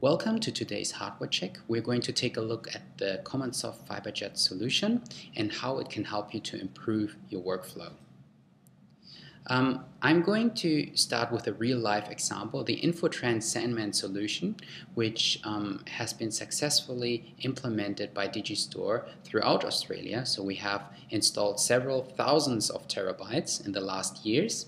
Welcome to today's hardware check. We're going to take a look at the Commandsoft FibreJet solution and how it can help you to improve your workflow. I'm going to start with a real-life example, the Infortrend SANman solution, which has been successfully implemented by Digistor throughout Australia. So we have installed several thousands of terabytes in the last years.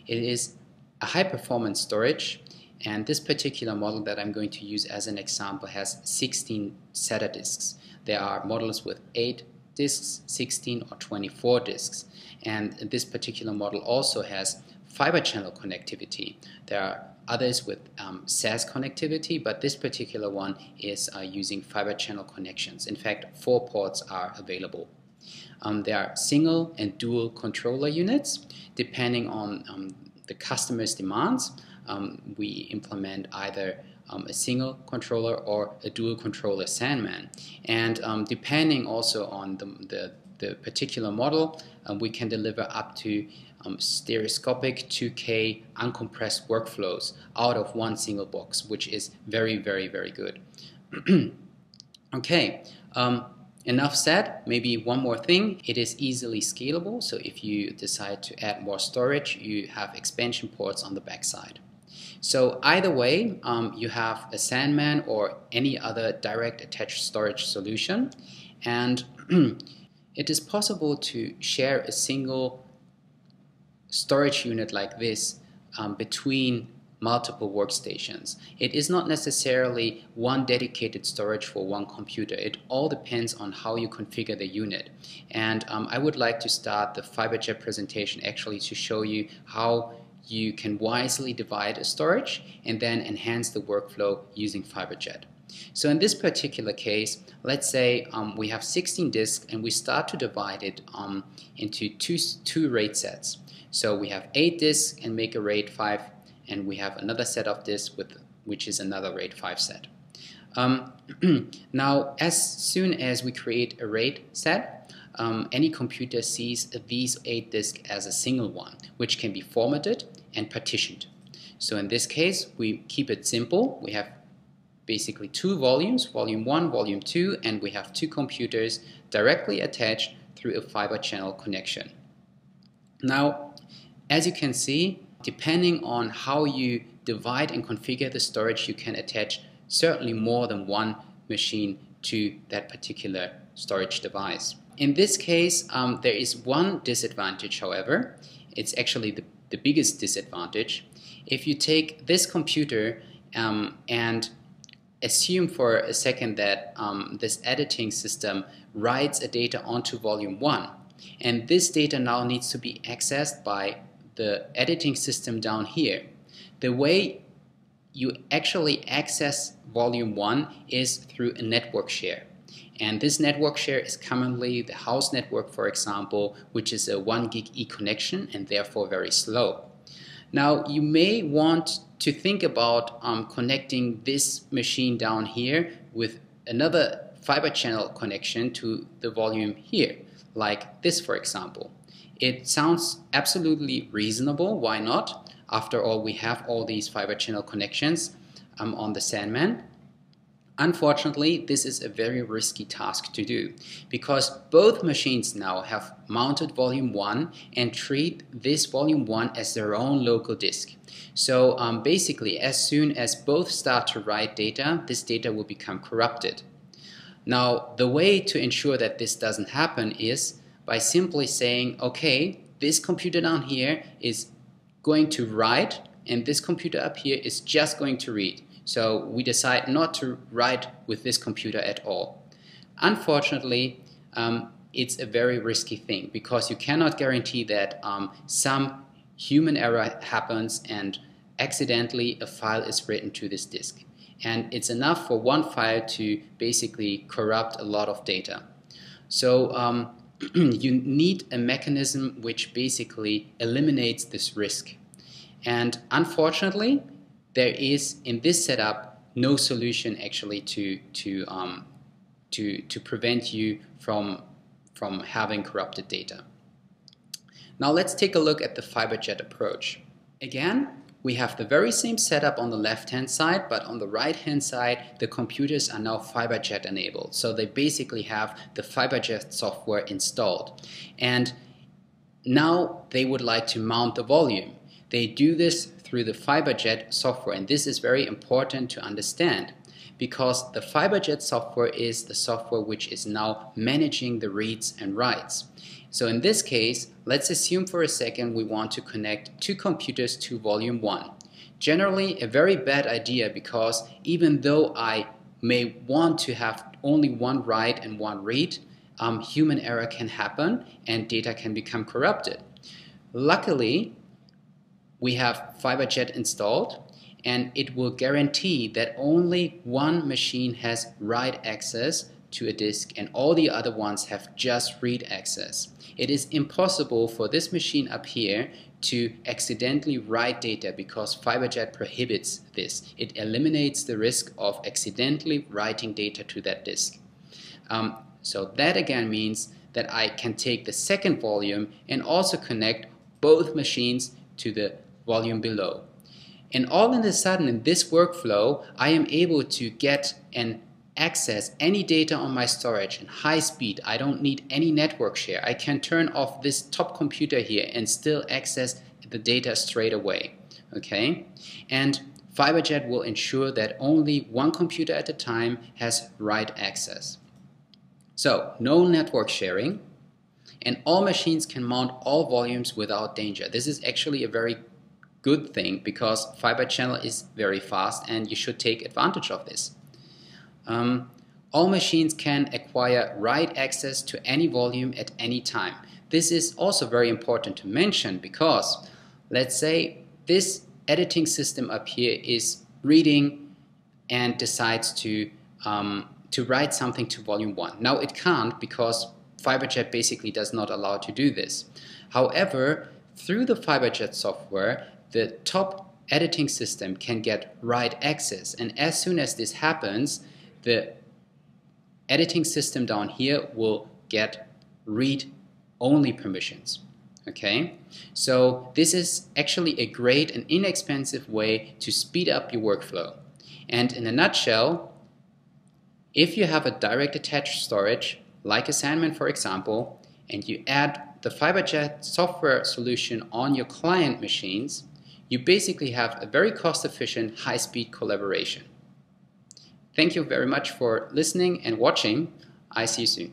It is a high-performance storage, and this particular model that I'm going to use as an example has 16 SATA disks. There are models with 8 disks, 16 or 24 disks. And this particular model also has fiber channel connectivity. There are others with SAS connectivity, but this particular one is using fiber channel connections. In fact, 4 ports are available. There are single and dual controller units. Depending on the customer's demands, we implement either a single controller or a dual controller SANman. And depending also on the particular model, we can deliver up to stereoscopic 2K uncompressed workflows out of one single box, which is very, very, very good. Okay, enough said. Maybe one more thing. It is easily scalable, so if you decide to add more storage, you have expansion ports on the backside. So either way, you have a SANman or any other direct attached storage solution, and it is possible to share a single storage unit like this between multiple workstations. It is not necessarily one dedicated storage for one computer. It all depends on how you configure the unit. And I would like to start the FibreJet presentation actually to show you how you can wisely divide a storage and then enhance the workflow using FibreJet. So in this particular case, let's say we have 16 disks and we start to divide it into two RAID sets. So we have 8 disks and make a RAID 5, and we have another set of disks which is another RAID 5 set. Now, as soon as we create a RAID set, any computer sees these 8 disks as a single one, which can be formatted and partitioned. So in this case, we keep it simple. We have basically 2 volumes, volume 1, volume 2, and we have 2 computers directly attached through a fiber channel connection. Now, as you can see, depending on how you divide and configure the storage, you can attach certainly more than one machine to that particular storage device. In this case, there is one disadvantage, however. It's actually the biggest disadvantage. If you take this computer and assume for a second that this editing system writes a data onto volume 1, and this data now needs to be accessed by the editing system down here. The way you actually access volume 1 is through a network share. And this network share is commonly the house network, for example, which is a 1 gig e-connection and therefore very slow. Now, you may want to think about connecting this machine down here with another fiber channel connection to the volume here, like this, for example. It sounds absolutely reasonable. Why not? After all, we have all these fiber channel connections on the SANman. Unfortunately, this is a very risky task to do because both machines now have mounted volume 1 and treat this volume 1 as their own local disk. So basically, as soon as both start to write data, this data will become corrupted. Now, the way to ensure that this doesn't happen is by simply saying, okay, this computer down here is going to write and this computer up here is just going to read. So we decide not to write with this computer at all. Unfortunately, it's a very risky thing because you cannot guarantee that some human error happens and accidentally a file is written to this disk. And it's enough for one file to basically corrupt a lot of data. So you need a mechanism which basically eliminates this risk. And unfortunately, there is in this setup no solution actually to prevent you from having corrupted data. Now let's take a look at the FibreJet approach. Again, we have the very same setup on the left-hand side, but on the right-hand side, the computers are now FibreJet enabled. So they basically have the FibreJet software installed. And now they would like to mount the volume. They do this through the FibreJet software, and this is very important to understand because the FibreJet software is the software which is now managing the reads and writes. So in this case, let's assume for a second we want to connect two computers to volume 1. Generally a very bad idea because even though I may want to have only one write and one read, human error can happen and data can become corrupted. Luckily, we have FibreJet installed, and it will guarantee that only one machine has write access to a disk and all the other ones have just read access. It is impossible for this machine up here to accidentally write data because FibreJet prohibits this. It eliminates the risk of accidentally writing data to that disk. So that again means that I can take the second volume and also connect both machines to the volume below. And all of a sudden in this workflow, I am able to get and access any data on my storage in high speed. I don't need any network share. I can turn off this top computer here and still access the data straight away. Okay? And FibreJet will ensure that only one computer at a time has write access. So, no network sharing, and all machines can mount all volumes without danger. This is actually a very good thing because FibreChannel is very fast and you should take advantage of this. All machines can acquire write access to any volume at any time. This is also very important to mention because let's say this editing system up here is reading and decides to write something to volume 1. Now it can't because FibreJet basically does not allow to do this. However, through the FibreJet software, the top editing system can get write access, and as soon as this happens, the editing system down here will get read-only permissions. Okay, so this is actually a great and inexpensive way to speed up your workflow. And in a nutshell, if you have a direct attached storage, like a SANman for example, and you add the FibreJet software solution on your client machines, you basically have a very cost-efficient, high-speed collaboration. Thank you very much for listening and watching. I see you soon.